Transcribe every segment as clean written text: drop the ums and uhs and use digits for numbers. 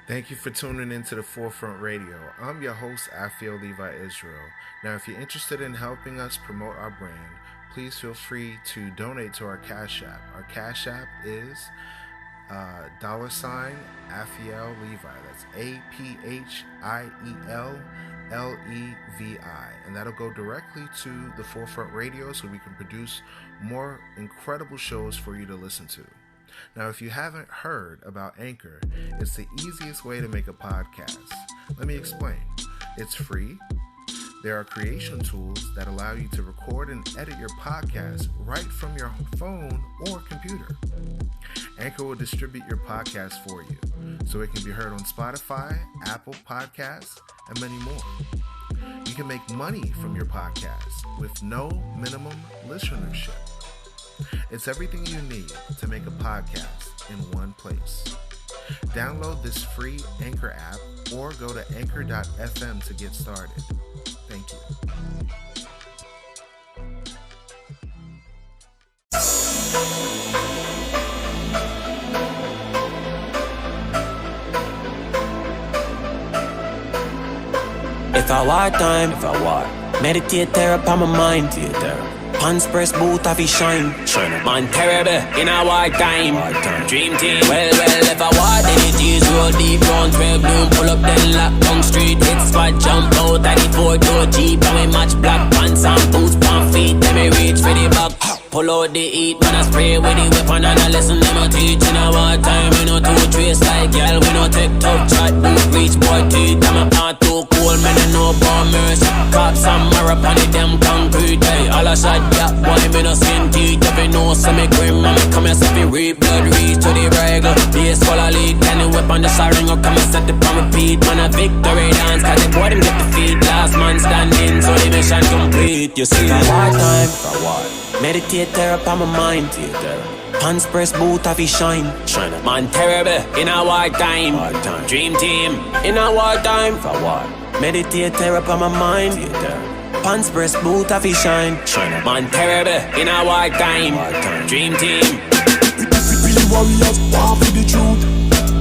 Thank you for tuning into the Forefront Radio. I'm your host, Afio Levi Israel. Now, if you're interested in helping us promote our brand, please feel free to donate to our Cash App. Our Cash App is $Afiel Levi. That's APHIELLEVI. And that'll go directly to the Forefront Radio so we can produce more incredible shows for you to listen to. Now, if you haven't heard about Anchor, it's the easiest way to make a podcast. Let me explain. It's free. There are creation tools that allow you to record and edit your podcast right from your phone or computer. Anchor will distribute your podcast for you, so it can be heard on Spotify, Apple Podcasts, and many more. You can make money from your podcast with no minimum listenership. It's everything you need to make a podcast in one place. Download this free Anchor app or go to anchor.fm to get started. Thank you. If I war time, meditate there upon my mind. Pants press boot of his shine. Man terrible in a war time. Dream team. Well, if I war then it is roll deep round 12 noon. Pull up then lock down street. Hit spot jump out of the 4-door Jeep. And we match black pants and boots pan feet. Then me reach for the back. Pull out the heat. Man I spray with the weapon and I listen them a teach. In a war time we no two trace like girl. We no take tough chat. Don't reach boy teeth. I'm a part too cool. Man I know bombers. Cops and marrow upon it them concrete. Hey, all I shot. Yeah, boy, me no skin teeth. If you know some me grim, and me come here so fi reap blood reach to the bridle. Base full of leak, any weapon the siren go come and set the pan repeat. Man a victory dance, cause the boy them get defeat. Last man standing, so the mission complete. You see, war time, meditate there upon my mind. Pants press boot of his shine. Man terrible in a war time. Dream team in a war time. Meditate there upon my mind. Pants press boot of his shine. Man terrible in a war time. Dream team. We warriors, war for the truth.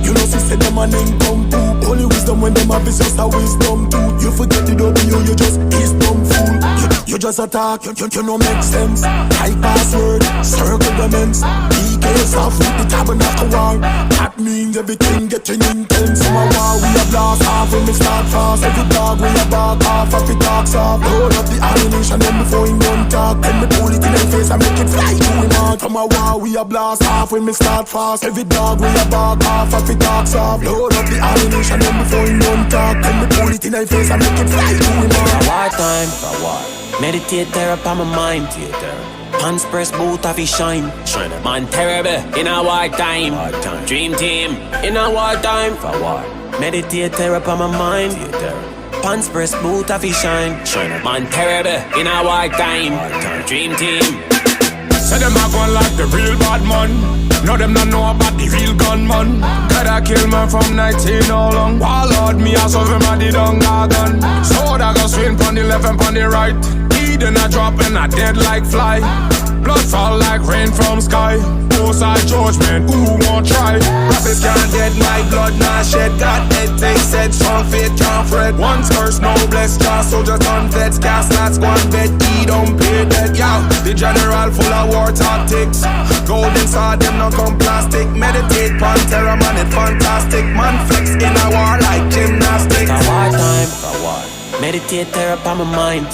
You know, sister, them and then come too. Only wisdom when them have is just a wisdom too. You forget the W, you just is dumb fool. You just attack, you no make sense. High password, circle the men's. DKs off with the tabernacle war. That means everything getting intense. So a war we a blast off when we start fast. Every dog we a bark off of the dogs off. Load up the ammunition then before him don't talk. Then me pull it in his face and make it fly through him heart. From a war we a blast off when we start fast. Every dog we a bark off of the dogs off. Load up the ammunition then before him don't talk. Then me pull it in his face and make it fly through him heart. War time, meditate there upon my mind. Pants press boot of his shine. Man terrible in a war time. Dream team in a war time. Meditate there upon my mind. Pants press boot of his shine. Man terrible in a war time. Dream team. Say them a gun like the real bad man. Now them not know about the real gunman. Gotta kill man from 19 all long. Warlord me as of him and the dung gun. Sword I go swing pon the left and pon the right. Then I drop and I dead like fly. Blood fall like rain from sky. Suicide judgment, who won't try? Rapids can't dead like blood not shed. Got head take said strong faith can't fret. One's curse no blessed jar soldiers on vets. Cast nuts one bed he don't pay dead. Yow, the general full of war tactics. Golden sword them no come plastic. Meditate Pantera man it fantastic. Man flex in a war like gymnastics. It's a war time, meditate there upon my mind.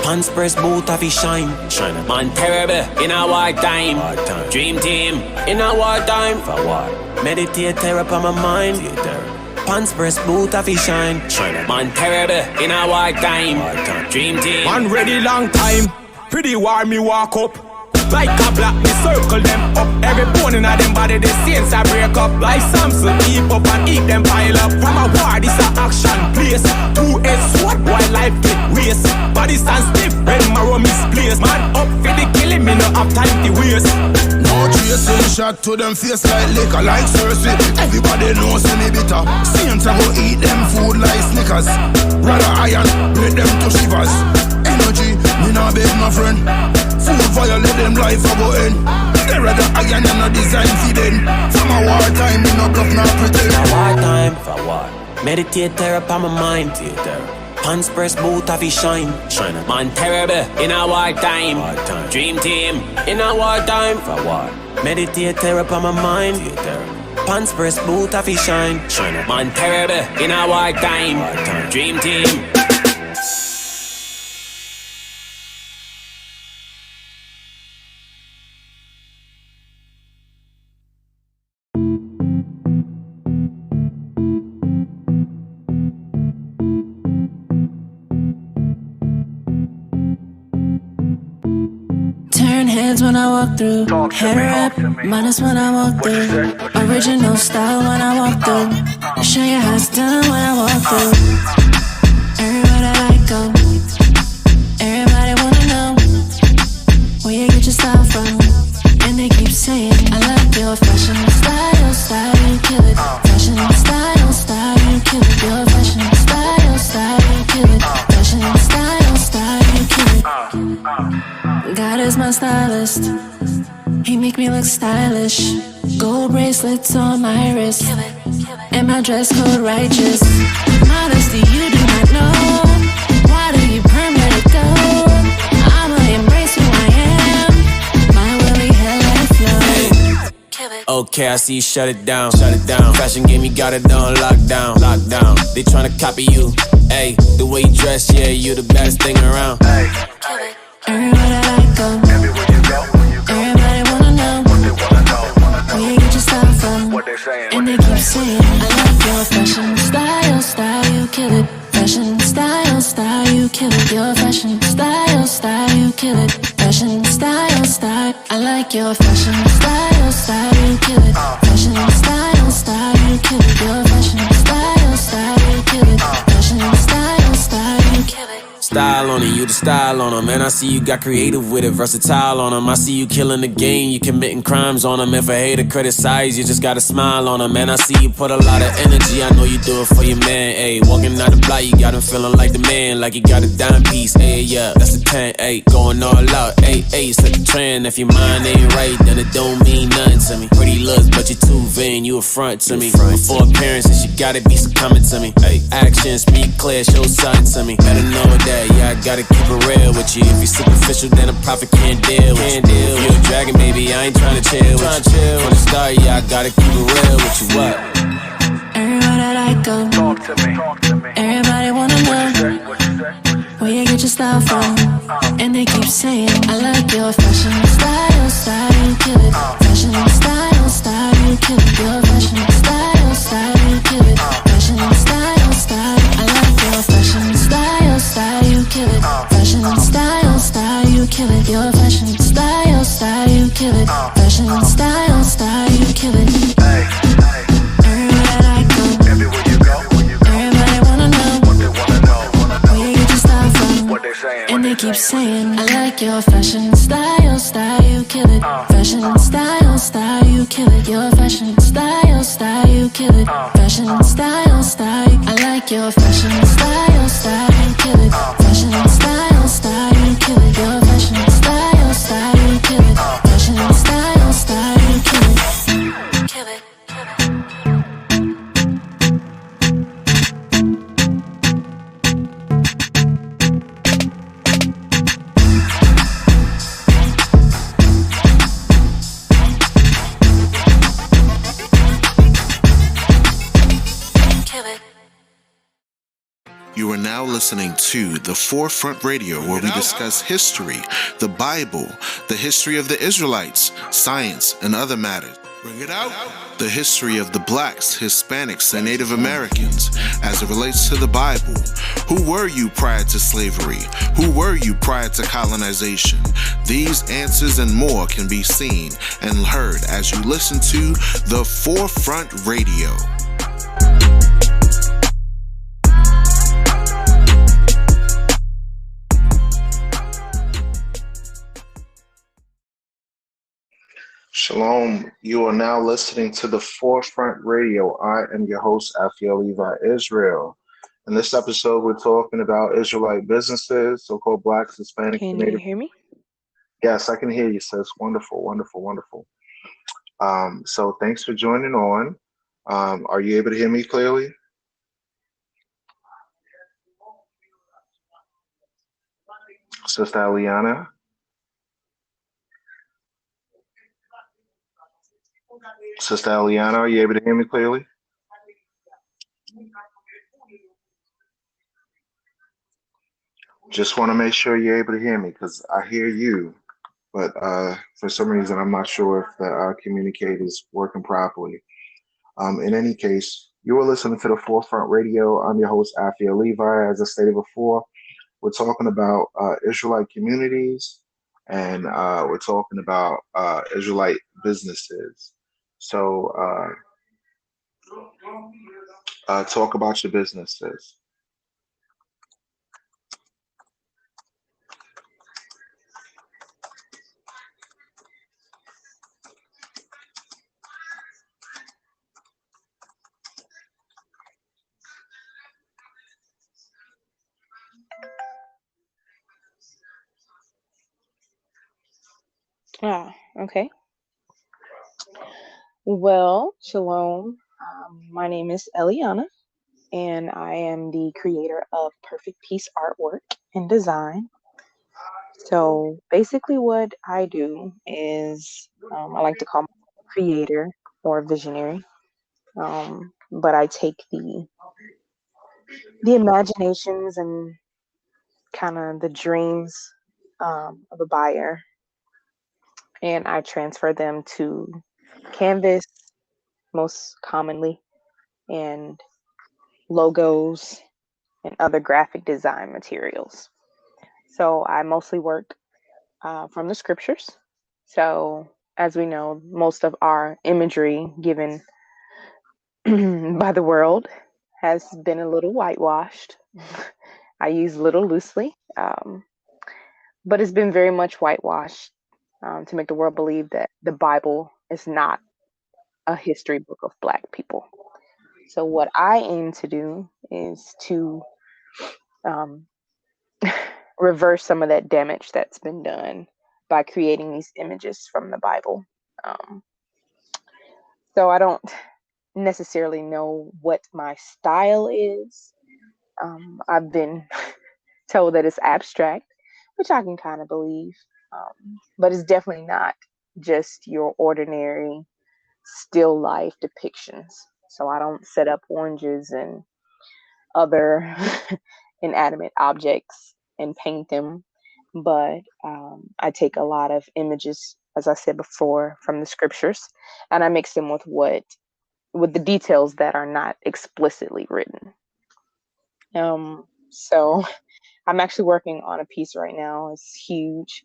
Pants press boot of his shine. Man terrible in a war time. Dream team in a war time. Meditate there upon my mind. Pants press boot of his shine. Man terrible in a war time. Dream team. Man ready long time. Pretty war me walk up. Like a black, me circle them up. Every bone in a them body, the saints I break up. Like Samson, keep up and eat them pile up. From a war, this a action place. 2S sword, boy life get waste. Body stand stiff, when marrow misplaced. Man up for the killing, me no have time to waste. No chasing shot to them face like liquor, like Cersei. Everybody knows me bitter. Saints I go eat them food like Snickers. Rather iron, break them to shivers. Energy, me nah beg my friend. Food violate them life I go end. They rather iron and no design for them. From a war time, me no bluff, not pretend. A war time. for what? Meditate there upon my mind, Pants press boot off his shine. Man terrible in a war time. Dream team in a war time. For what? Meditate there upon my mind. Pants press boot off his shine. Man terrible in a war time. Dream team. When I walk through, hair up, minus when I walk through. Original style when I walk through. Show you how it's done when I walk through. Everybody like go. Everybody wanna know where you get your style from. And they keep saying, I like your fashion style, style, you kill it. Fashion style, style, you kill it. Your fashion style, style, you kill it. Fashion style, style, you kill it. God is my stylist. He make me look stylish. Gold bracelets on my wrist, and my dress code righteous. Modesty you do not know. Why do you perm let it go? I'ma embrace who I am. My willy hair let it flow. Okay, I see you shut it down. Fashion game, you got it on lockdown. They tryna copy you. Ayy, the way you dress, yeah, you the baddest thing around. Everybody like go. Everybody wanna know where you get your style from. And they keep saying, I like your fashion style, style, you kill it. Fashion style, style, you kill it. Your fashion style, style, you kill it. Fashion style, style. I like your fashion style, style, you kill it. Fashion style, style, you kill it. Your fashion style, style, you kill it. Fashion style, style, you kill it. Style on it, you the style on them. Man, I see you got creative with it, versatile on them. I see you killing the game, you committing crimes on them. If a hater criticize, you just gotta smile on them. Man, I see you put a lot of energy, I know you do it for your man, ayy. Walking out the block, you got him feeling like the man, like you got a dime piece, ayy, yeah. That's the 10, ayy, going all out, ayy, ayy. Set the trend, if your mind ain't right, then it don't mean nothing to me. Pretty looks, but you too vain, you a front to me. Before appearances, you gotta be some coming to me, ayy. Actions, speak clear, show something to me. Better know that. Yeah, I gotta keep it real with you. If you're superficial, then a prophet can't deal with you. If you're a dragon, baby, I ain't tryna chill with you. From the start, yeah, I gotta keep it real with you. What? Everybody like go. Everybody wanna know where you get your style from. And they keep saying, I like your fashion style, style, you kill it. Fashion style, style, you kill it. Your fashion style, style, you kill it. Fashion style, style. I like your fashion style, style, you kill it. Fashion style, style, you kill it. Your fashion style, style, you kill it. Fashion style, style, you kill it. Everybody like go. Everybody wanna know where you get your style from. And they keep saying, I like your fashion style, style, you kill it. Fashion style, style, you kill it. Your fashion style, style, you kill it. Fashion style, style. I like your fashion style, style, you kill it. Fashion style, style, you kill it. Your fashion style, style, you kill it. Fashion style, style, you kill it. Kill it. You are now listening to The Forefront Radio, where we discuss history, the Bible, the history of the Israelites, science, and other matters. Bring it out. The history of the blacks, Hispanics, and Native Americans as it relates to the Bible. Who were you prior to slavery? Who were you prior to colonization? These answers and more can be seen and heard as you listen to The Forefront Radio. Shalom. You are now listening to The Forefront Radio. I am your host, Afiel Levi Israel. In this episode, we're talking about Israelite businesses, so-called blacks, Hispanics, and Native. Can you hear me? Yes, I can hear you, sis. Wonderful, wonderful, wonderful. So thanks for joining on. Are you able to hear me clearly? Sister Eliana, Sister Eliana, are you able to hear me clearly? Just want to make sure you're able to hear me because I hear you, but for some reason I'm not sure if the communicator is working properly. In any case, you are listening to the Forefront Radio. I'm your host, Afia Levi. As I stated before, we're talking about Israelite communities and we're talking about Israelite businesses. So, talk about your businesses. Ah, okay. Well, shalom. My name is Eliana, and I am the creator of Perfect Peace Artwork and Design. So basically, what I do is I like to call myself a creator or visionary, but I take the imaginations and kind of the dreams of a buyer, and I transfer them to canvas most commonly, and logos and other graphic design materials. So I mostly work from the scriptures. So, as we know, most of our imagery given by the world has been a little whitewashed. I use little loosely, but it's been very much whitewashed to make the world believe that the Bible is not a history book of Black people. So, what I aim to do is to um, reverse some of that damage that's been done by creating these images from the Bible. Um, so I don't necessarily know what my style is. I've been told that it's abstract, which I can kind of believe, but it's definitely not just your ordinary still life depictions. So I don't set up oranges and other inanimate objects and paint them. But I take a lot of images, as I said before, from the scriptures, and I mix them with the details that are not explicitly written. So I'm actually working on a piece right now. It's huge,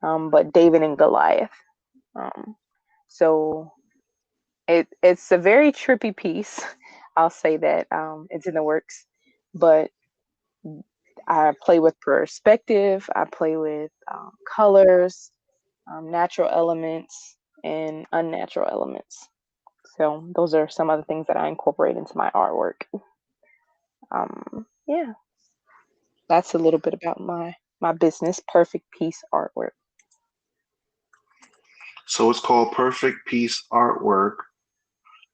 but David and Goliath. Um, so it's a very trippy piece. I'll say that it's in the works, but I play with perspective. I play with colors, natural elements, and unnatural elements. So those are some of the things that I incorporate into my artwork. Yeah, that's a little bit about my business, Perfect Peace Artwork. So it's called Perfect Peace Artwork.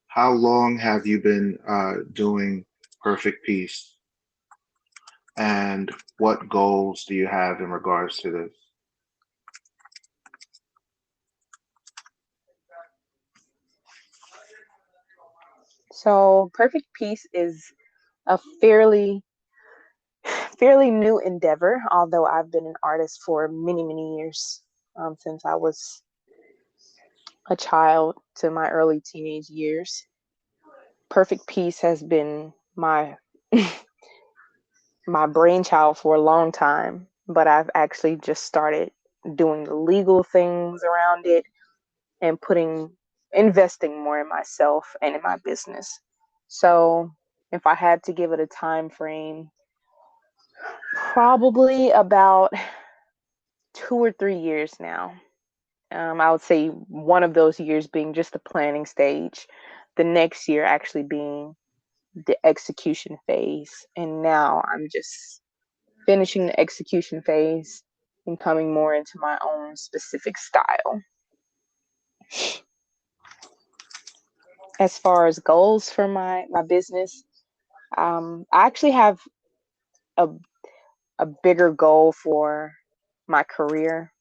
How long have you been doing Perfect Peace? And what goals do you have in regards to this? So Perfect Peace is a fairly new endeavor, although I've been an artist for many years, since I was a child to my early teenage years. Perfect Peace has been my brainchild for a long time, but I've actually just started doing the legal things around it and investing more in myself and in my business. So if I had to give it a time frame, probably about 2 or 3 years now. I would say one of those years being just the planning stage, the next year actually being the execution phase. And now I'm just finishing the execution phase and coming more into my own specific style. As far as goals for my business, I actually have a, a bigger goal for my career.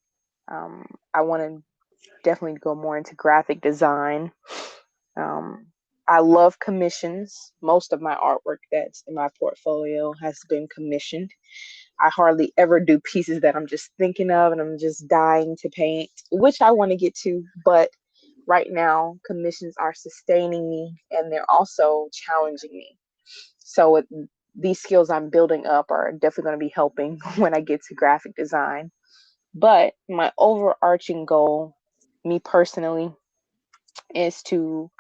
I want to definitely go more into graphic design. Um, I love commissions. Most of my artwork that's in my portfolio has been commissioned. I hardly ever do pieces that I'm just thinking of and I'm just dying to paint, which I want to get to. But right now, commissions are sustaining me and they're also challenging me. So these skills I'm building up are definitely going to be helping when I get to graphic design. But my overarching goal, me personally, is to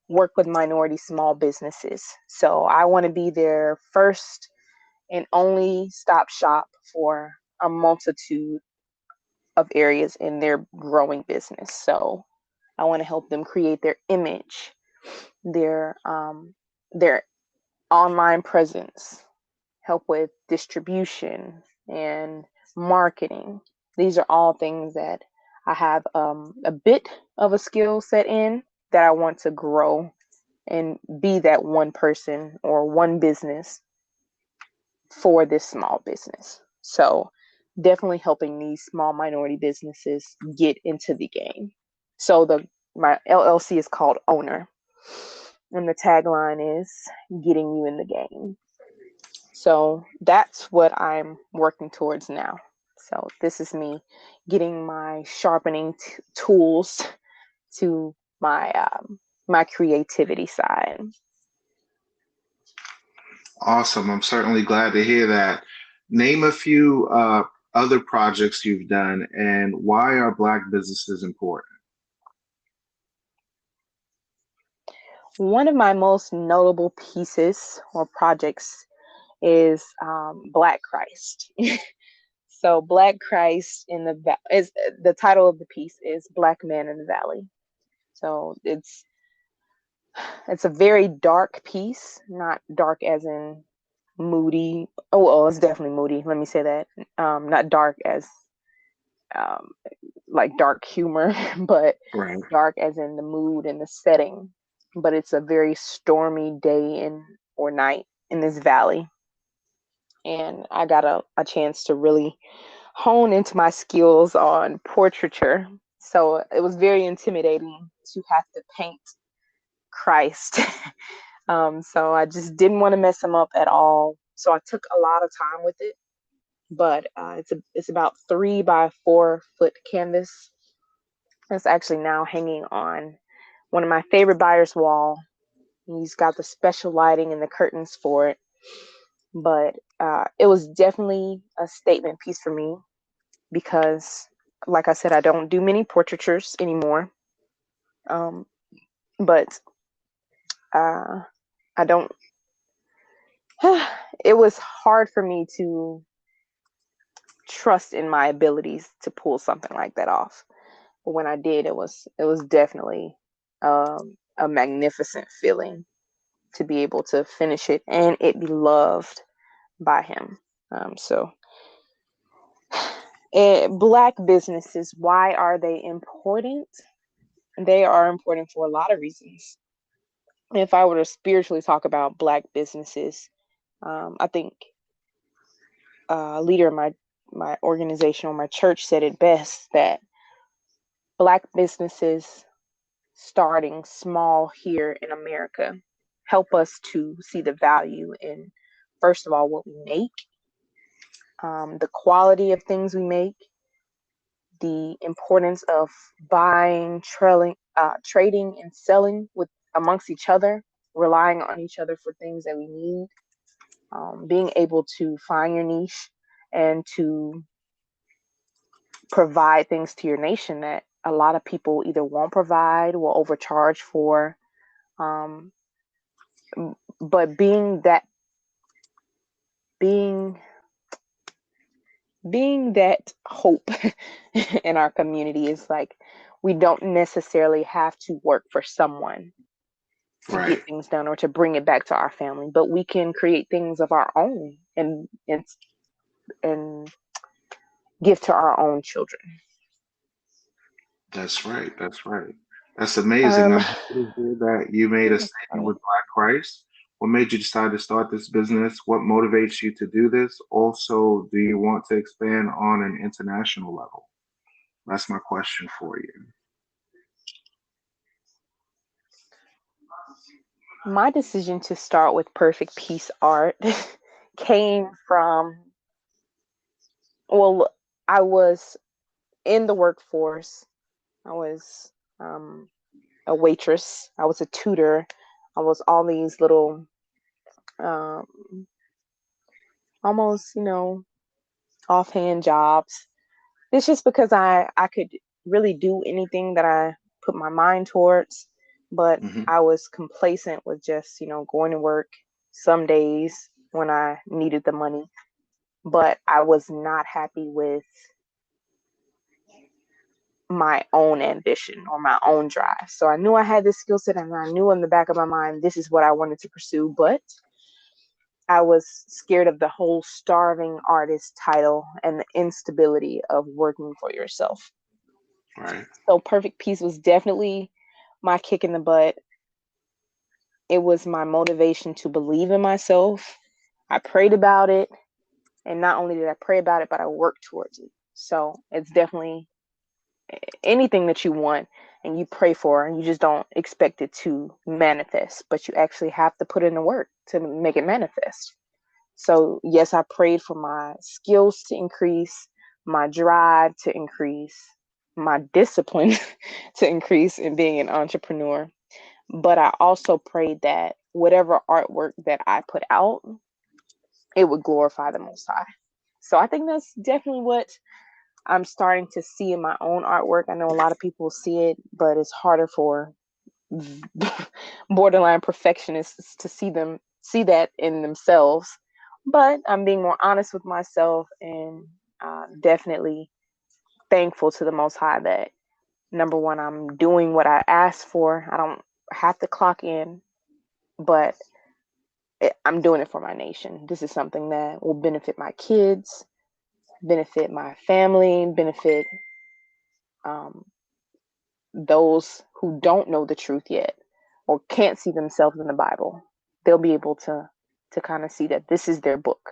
work with minority small businesses. So I want to be their first and only stop shop for a multitude of areas in their growing business. So I want to help them create their image, their online presence, help with distribution and marketing. These are all things that I have a bit of a skill set in that I want to grow and be that one person or one business for this small business. So definitely helping these small minority businesses get into the game. So my LLC is called Owner, and the tagline is getting you in the game. So that's what I'm working towards now. So this is me getting my sharpening tools to my creativity side. Awesome. I'm certainly glad to hear that. Name a few other projects you've done and why are Black businesses important? One of my most notable pieces or projects is Black Christ. So Black Christ in is the title of the piece is Black Man in the Valley. So it's a very dark piece, not dark as in moody. Oh, well, it's definitely moody. Let me say that. Not dark as um, like dark humor, but Right. dark as in the mood and the setting. But it's a very stormy day in or night in this valley, and I got a chance to really hone into my skills on portraiture. So it was very intimidating to have to paint Christ. So I just didn't want to mess him up at all. So I took a lot of time with it, but it's about 3 by 4 foot canvas. It's actually now hanging on one of my favorite buyer's wall. He's got the special lighting and the curtains for it, but it was definitely a statement piece for me because, like I said, I don't do many portraitures anymore. Um, but I don't. It was hard for me to trust in my abilities to pull something like that off. But when I did, it was definitely a magnificent feeling to be able to finish it and it be loved by him. So, Black businesses, why are they important? They are important for a lot of reasons. If I were to spiritually talk about Black businesses, I think a leader of my organization or my church said it best that Black businesses starting small here in America help us to see the value in, first of all, what we make, the quality of things we make, the importance of buying, trading, and selling with amongst each other, relying on each other for things that we need, being able to find your niche and to provide things to your nation that a lot of people either won't provide, will overcharge for. Um, but being being that hope in our community is like we don't necessarily have to work for someone to Right. get things done or to bring it back to our family, but we can create things of our own and give to our own children. That's right. That's right. That's amazing. Um, I'm happy to hear that you made a statement Funny. with Black Christ. What made you decide to start this business? What motivates you to do this? Also, do you want to expand on an international level? That's my question for you. My decision to start with Perfect Peace Art came from, well, I was in the workforce. I was a waitress. I was a tutor. I was all these little, um, almost, offhand jobs. It's just because I could really do anything that I put my mind towards, but Hmm. I was complacent with just, going to work some days when I needed the money, but I was not happy with my own ambition or my own drive. So I knew I had this skill set and I knew in the back of my mind this is what I wanted to pursue, but I was scared of the whole starving artist title and the instability of working for yourself. Right. So Perfect Peace was definitely my kick in the butt. It was my motivation to believe in myself. I prayed about it, and not only did I pray about it, but I worked towards it. So it's definitely anything that you want and you pray for, and you just don't expect it to manifest, but you actually have to put in the work to make it manifest. So yes, I prayed for my skills to increase, my drive to increase, my discipline to increase in being an entrepreneur. But I also prayed that whatever artwork that I put out, it would glorify the Most High. So I think that's definitely what I'm starting to see in my own artwork. I know a lot of people see it, but it's harder for borderline perfectionists to see that in themselves. But I'm being more honest with myself and definitely thankful to the Most High that number one, I'm doing what I asked for. I don't have to clock in, but I'm doing it for my nation. This is something that will benefit my kids, benefit my family, benefit um, those who don't know the truth yet or can't see themselves in the Bible. They'll be able to kind of see that this is their book.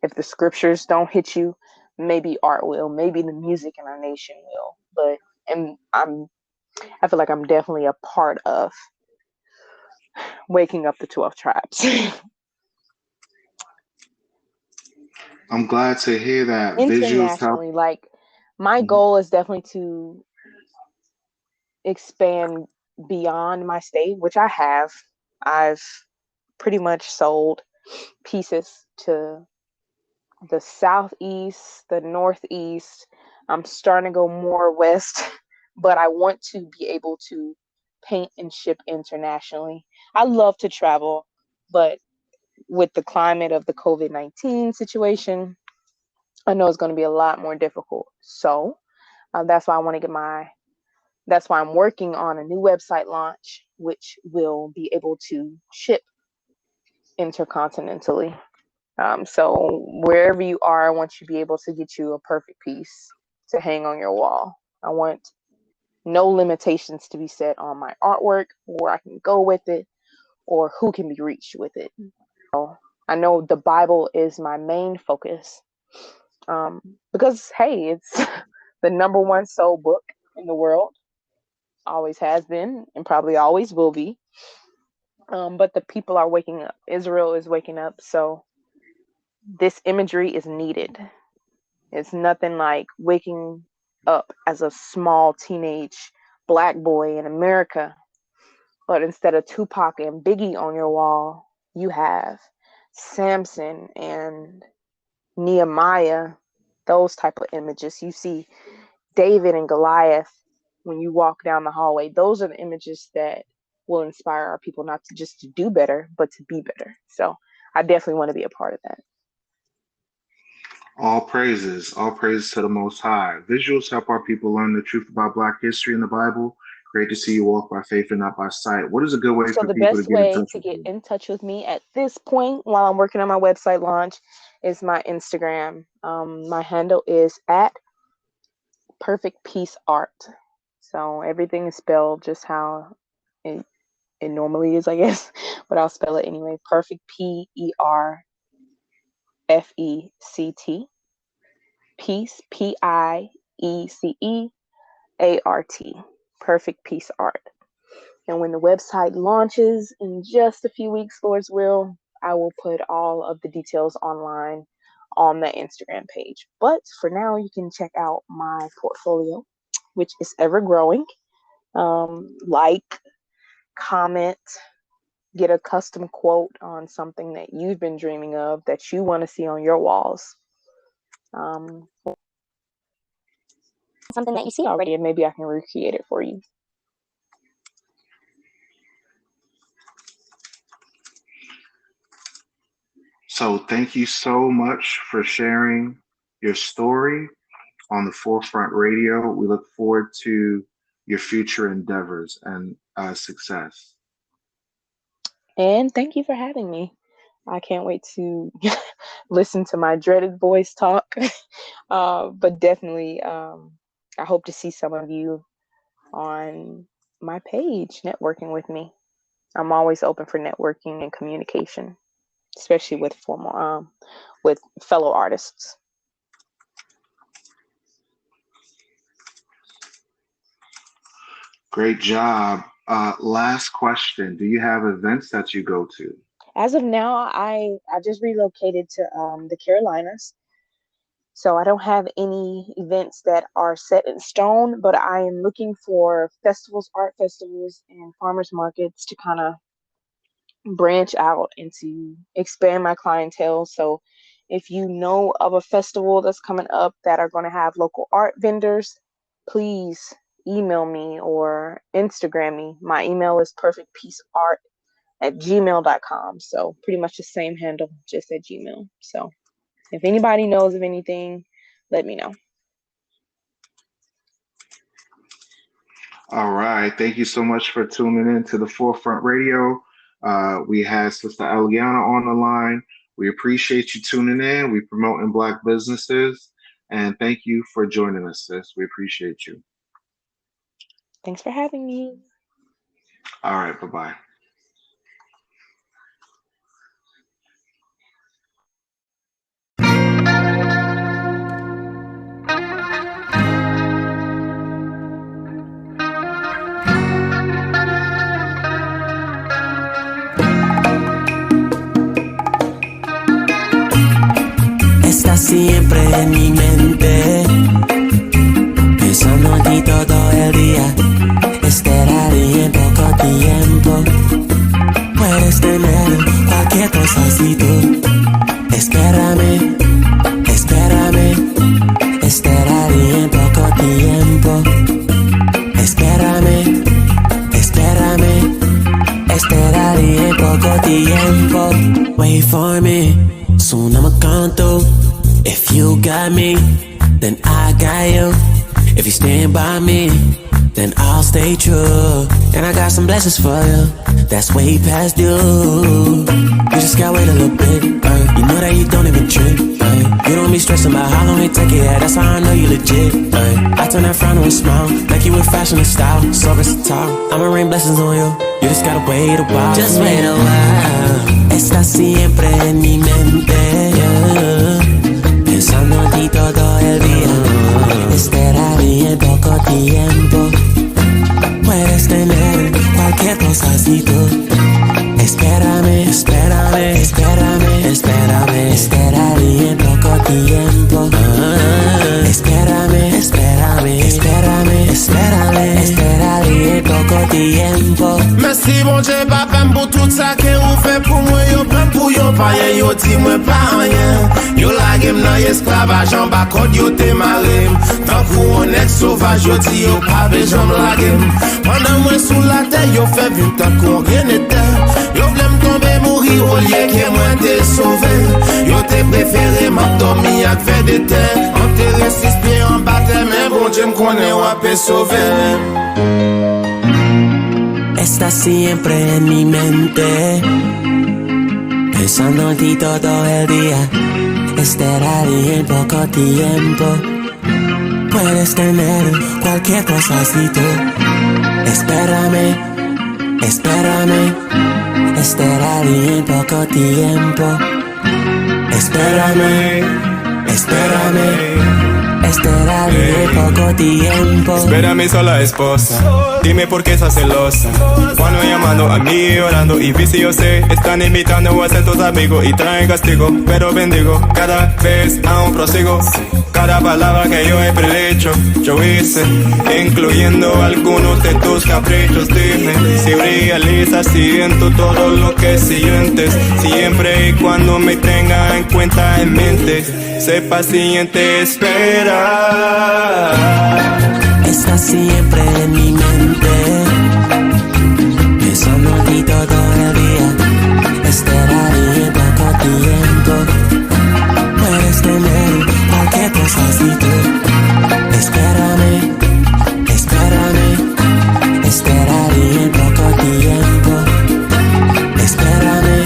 If the scriptures don't hit you, maybe art will, maybe the music in our nation will. But and I feel like I'm definitely a part of waking up the 12 tribes. I'm glad to hear that visuals help. Internationally, like my Mhm. goal is definitely to expand beyond my state, which I have. I've pretty much sold pieces to the southeast, the northeast. I'm starting to go more west, but I want to be able to paint and ship internationally. I love to travel, but with the climate of the COVID-19 situation, I know it's going to be a lot more difficult. So that's why I want to get my that's why I'm working on a new website launch, which will be able to ship intercontinentally. So wherever you are, I want you to be able to get you a perfect piece to hang on your wall. I want no limitations to be set on my artwork, where I can go with it, or who can be reached with it. So I know the Bible is my main focus because, hey, it's the number one sold book in the world, always has been, and probably always will be. But the people are waking up. Israel is waking up. So this imagery is needed. It's nothing like waking up as a small teenage black boy in America, but instead of Tupac and Biggie on your wall, you have Samson and Nehemiah, those type of images. You see David and Goliath when you walk down the hallway. Those are the images that will inspire our people not to just to do better, but to be better. So I definitely want to be a part of that. All praises to the Most High. Visuals help our people learn the truth about Black history in the Bible. Great to see you walk by faith and not by sight. What is a good way So for the people to best get in way touch to with get you? in touch with me at this point while I'm working on my website launch is my Instagram. My handle is at Perfect Peace Art. So everything is spelled just how it it normally is, I guess, but I'll spell it anyway. Perfect, PERFECT. Peace, PIECEART. Perfect Peace Art. And when the website launches in just a few weeks, Lord's will, I will put all of the details online on the Instagram page. But for now, you can check out my portfolio, which is ever growing. Like, comment, get a custom quote on something that you've been dreaming of that you want to see on your walls. Something that you see already, and maybe I can recreate it for you. So thank you so much for sharing your story on the Forefront Radio. We look forward to your future endeavors and success. And thank you for having me. I can't wait to listen to my dreaded voice talk. But definitely, I hope to see some of you on my page networking with me. I'm always open for networking and communication, especially with fellow artists. Great job. Last question. Do you have events that you go to? As of now, I just relocated to the Carolinas. So I don't have any events that are set in stone, but I am looking for festivals, art festivals, and farmers markets to kind of branch out and to expand my clientele. So if you know of a festival that's coming up that are going to have local art vendors, please email me or Instagram me. My email is perfectpeaceart@gmail.com. So pretty much the same handle, just at Gmail. So if anybody knows of anything, let me know. All right. Thank you so much for tuning in to the Forefront Radio. We had Sister Eliana on the line. We appreciate you tuning in. We promoting Black businesses. And thank you for joining us, sis. We appreciate you. Thanks for having me. All right. Bye-bye. Está siempre en mi mente, pensando en ti todo el día. Esperaría en poco tiempo. Puedes tener cualquier cosa si tú espérame, espérame. Esperaría en poco tiempo. Espérame, espérame. Esperaría en poco tiempo. Wait for me, soon I'ma come through. If you got me, then I got you. If you stand by me, then I'll stay true. And I got some blessings for you, that's way past due. You just gotta wait a little bit, you know that you don't even trip, you don't be stressing about how long it take, yeah, that's how I know you legit, I turn that frown to a smile, like you with fashion and style, so versatile. I'ma rain blessings on you, you just gotta wait a while. Just wait a while. Está siempre en mi mente, pensando en ti todo el día. Esperaría en poco tiempo. Puedes tener cualquier cosa si tú espérame, espérame, espérame, espérame. Esperaría en poco tiempo. Espérame, espérame, espérame, espérame. Esperaría en poco tiempo. Merci bon Dieu papa pour tout ça que vous fait pour moi. Yo prend pour yo pas rien, yo dit moi pas rien. Yo la game dans esclavage en bas code yo te maré. Tant qu'on est sauvage yo dit yo pas besoin la game. Pendant moi sous la terre yo fait vite tant qu'on rien n'était. Yo voulait me tomber mourir au lieu que moi te sauver. Yo te préféré m'endormir avec fait des terres. Enterré 6 pieds en bas mais bon Dieu me connaît ou a peut sauver. Está siempre en mi mente, pensando en ti todo el día. Esperaría en poco tiempo. Puedes tener cualquier cosa si tú espérame, Espérame, esperaré en poco tiempo. Espérame, esperaré poco tiempo. Espérame sola esposa, dime por qué estás celosa. Cuando llamando a mí orando y vi si yo sé, están invitando a ser tus amigos y traen castigo. Pero bendigo, cada vez aún prosigo. Cada palabra que yo he predicho, yo hice, incluyendo algunos de tus caprichos. Dime si realizas, siento todo lo que sientes. Siempre y cuando me tenga en cuenta en mente, sé paciente, espera. Está siempre en mi mente. Eso no quito todavía. Esperaré poco tiempo. Puedes tener cualquier cosa si tú. Espérame, esperaré poco tiempo. Espérame,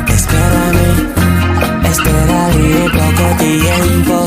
esperaré poco tiempo.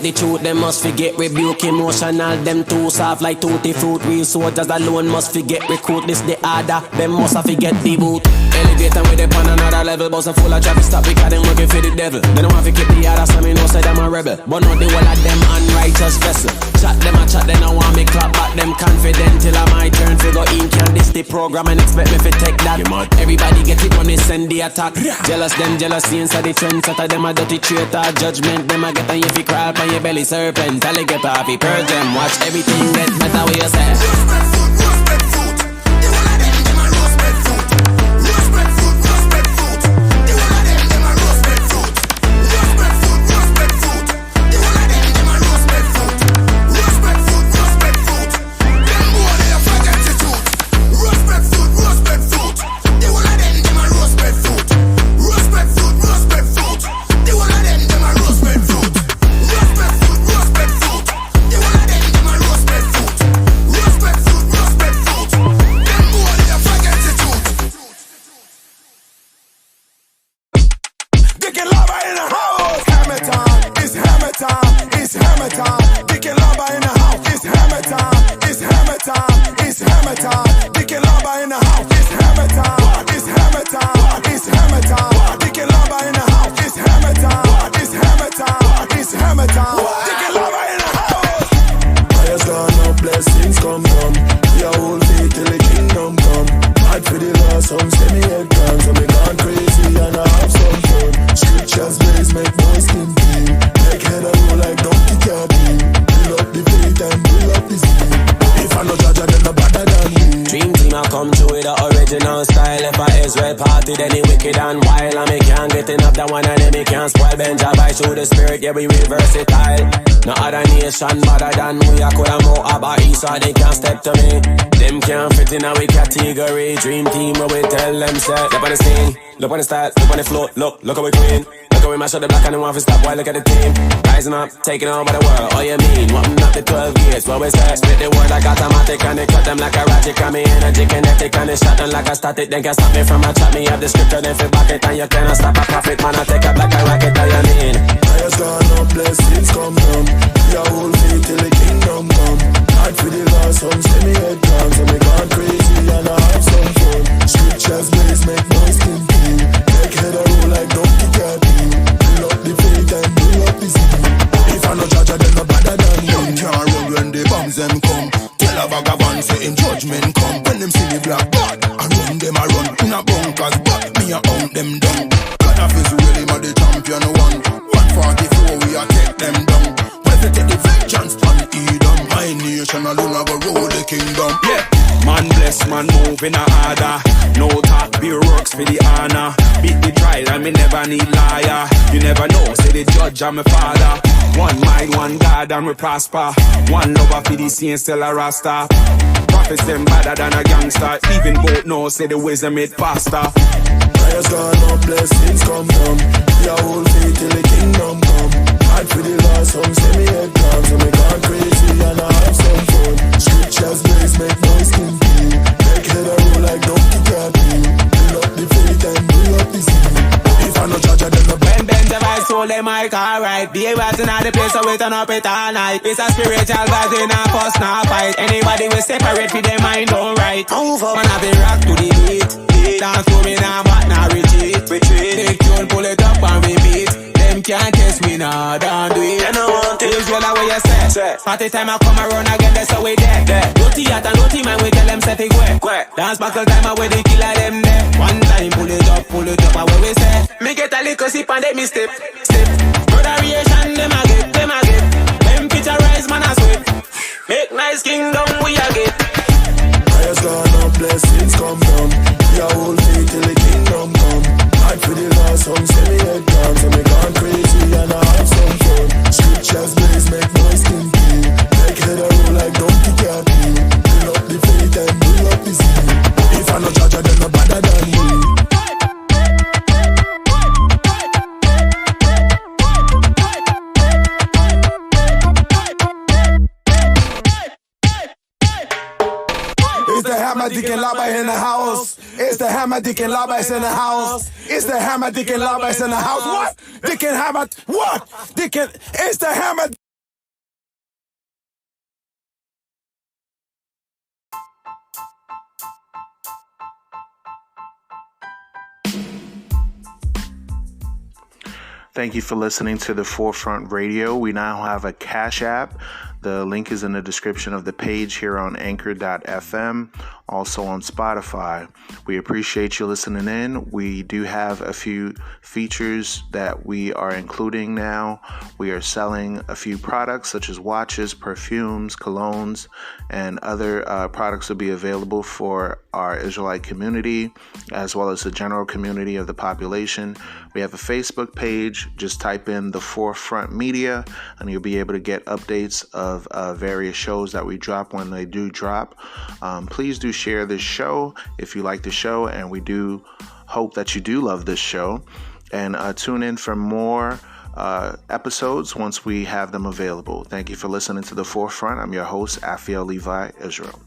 The truth, them must forget rebuke. Emotional, them too soft like tutti fruit. Real soldiers alone must forget recruit. This the order, them must forget the boot. Elevator with them on another level. Boss full of traffic stop because them working for the devil. They don't want to keep the order, so me know say them a rebel. But not the whole of them unrighteous vessel. Chat them a chat, they don't want me clap back. Them confident till I my turn to go in. Can this the program and expect me to take that? Everybody get it when they send the attack. Jealous them, jealousy inside the trend. Setter them a dirty traitor. Judgment them a get on you fi crawl on your belly serpent. Tell you get off, purge them. Watch everything get better what you say. Respect food, respect food. The whole of them a respect food. Respect food, respect food. The whole of them a respect food. Respect food, respect food. The whole of them a respect food. Respect food, respect food. Them boy they a forget the truth. Respect food, respect food. The whole of them a respect food. Respect food, respect food. The whole of them a respect food. Respect food, respect food. The whole of them a respect food. blessings come down. We are hold faith till the kingdom come. Mad for the last some send me head down. So me gone crazy and I have some fun. Scriptures blaze make boys skin clean. Make head a roll like donkey cartoon. Build up the faith and build up the steam. If I no judge then no better than me. Dream team I come through with the original style. If I Israel party then it wicked and wild. And me can't get enough that one and then me can't spoil. Benja by through the spirit, yeah we versatile. No other nation better than we. I could have more about east so they can't step to me. Them can't fit in our category. Dream team where we tell them set. Look on the scene, look on the style, look on the float. Look how we clean. Look how we mash up the black and the one for stop. Why look at the team rising up, taking over the world. Oh you mean, wanting up the 12 years. What we say, split the word like automatic. And they cut them like a ratchet. Got me energy kinetic and they shot them like a static. Then can stop me from a chat. Me have the scripture then fi back it. And you cannot stop a profit. Man I take up like a rocket. Oh you mean, Fires gone up, blessings come down. We are hold faith till the kingdom come. Hard for the last some send me head down. So me gone crazy and I have some fun. Scriptures blaze make noise skin clean. Make head a roll like donkey cartoon. Build up the faith and build up the steam. If I no judge then no better than me. Young can't run when the bombs them come. Tell a vagabond say him judgment come. When them see the black blood, I run them I run. In a bunkers but me a hunt them down. God of is really my the champion one. 144 we a take them down. When they take the vengeance on Edom. My nation alone I go rule the kingdom. Yeah. Man bless, man move in a order. No talk, beer works for the honor. Beat the trial and me never need liar. You never know, say the judge and my father. One mind, one God and we prosper. One lover for the saints, still a rasta. Prophets them better than a gangster. Even both know, say the wisdom made pastor. Fires gone up, blessings come down. We are hold faith till the kingdom come. Hard for the last some send me head down. So me gone crazy and I have some fun. Scriptures blaze make noise skin clean. Make head a roll like donkey cartoon. Build up the faith and build up the steam. If I no judge then no when Benja vibes soul they mic alright. Be vibes in the place so we turn up it all night. It's a spiritual vibe in a post now fight. Anybody will separate for their mind don't right. Move up and have it rock to the beat. Dance to me now but now retreat. Take tune pull it up and repeat. Them can't test me now, don't do it. You know what it is, well, way you say. Party time I come around again, that's how we there. No theater, no team, and we tell them set it quick. Dance buckle time, I the killer them there. One time, pull it up, and what we say. Me get a little sip and then me step. Brother reaction, them a get. Them picture rise, man, I sweat. Make nice kingdom, we a get. Fires gone up, blessings come down. We are hold faith till the kingdom come. Hard for the last some send me head down. So me gone crazy and I have some fun. Scriptures blaze make noise skin clean. Make head a roll like donkey cartoon. Build up the faith and build up the steam. If I no judge then no better than me. It's the hammer Deacon Laba in the house. It's the hammer Deacon Laba in the house. It's the hammer Deacon Laba in the house. What? Deacon Hammer. What? Deacon. It's the hammer. Thank you for listening to the Forefront Radio. We now have a Cash App. The link is in the description of the page here on anchor.fm, also on Spotify. We appreciate you listening in. We do have a few features that we are including now. We are selling a few products such as watches, perfumes, colognes, and other products will be available for our Israelite community as well as the general community of the population. We have a Facebook page. Just type in the Forefront Media and you'll be able to get updates of various shows that we drop when they do drop. Please do share this show if you like the show, and we do hope that you do love this show. And tune in for more episodes once we have them available. Thank you for listening to The Forefront. I'm your host, Afiel Levi Israel.